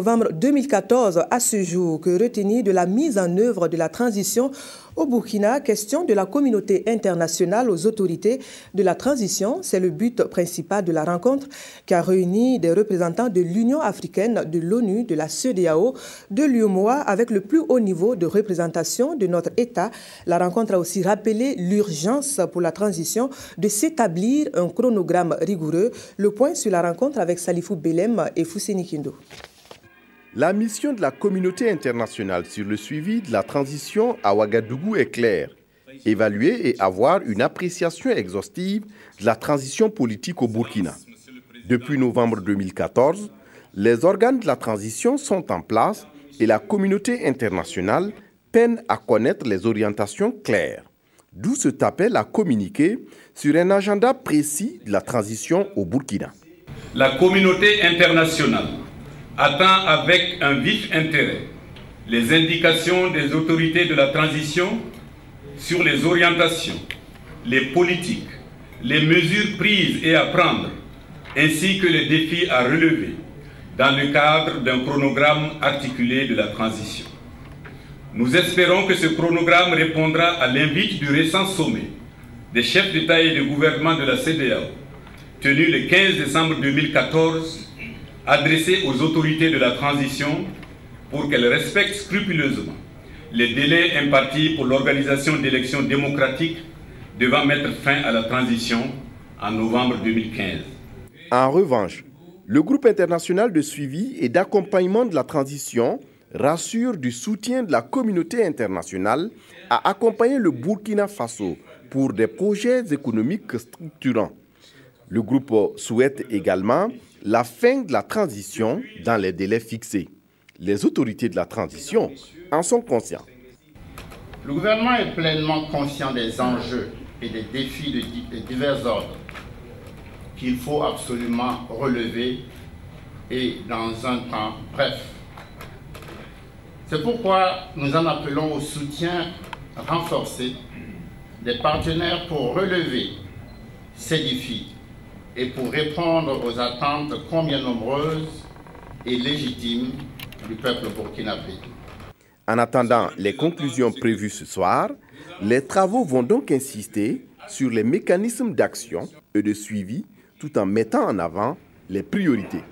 Novembre 2014, à ce jour, que retenir de la mise en œuvre de la transition au Burkina, question de la communauté internationale aux autorités de la transition. C'est le but principal de la rencontre qui a réuni des représentants de l'Union africaine, de l'ONU, de la CEDEAO, de l'UEMOA avec le plus haut niveau de représentation de notre État. La rencontre a aussi rappelé l'urgence pour la transition de s'établir un chronogramme rigoureux. Le point sur la rencontre avec Salifou Belem et Fousseni Kindo. La mission de la communauté internationale sur le suivi de la transition à Ouagadougou est claire. Évaluer et avoir une appréciation exhaustive de la transition politique au Burkina. Depuis novembre 2014, les organes de la transition sont en place et la communauté internationale peine à connaître les orientations claires. D'où cet appel à communiquer sur un agenda précis de la transition au Burkina. La communauté internationale attend avec un vif intérêt les indications des autorités de la transition sur les orientations, les politiques, les mesures prises et à prendre, ainsi que les défis à relever dans le cadre d'un chronogramme articulé de la transition. Nous espérons que ce chronogramme répondra à l'invite du récent sommet des chefs d'État et de gouvernement de la CEDEAO, tenu le 15 décembre 2014, adressé aux autorités de la transition pour qu'elles respectent scrupuleusement les délais impartis pour l'organisation d'élections démocratiques devant mettre fin à la transition en novembre 2015. En revanche, le groupe international de suivi et d'accompagnement de la transition rassure du soutien de la communauté internationale à accompagner le Burkina Faso pour des projets économiques structurants. Le groupe souhaite également la fin de la transition dans les délais fixés. Les autorités de la transition en sont conscients. Le gouvernement est pleinement conscient des enjeux et des défis de divers ordres qu'il faut absolument relever et dans un temps bref. C'est pourquoi nous en appelons au soutien renforcé des partenaires pour relever ces défis et pour répondre aux attentes combien nombreuses et légitimes du peuple burkinabé. En attendant les conclusions prévues ce soir, les travaux vont donc insister sur les mécanismes d'action et de suivi tout en mettant en avant les priorités.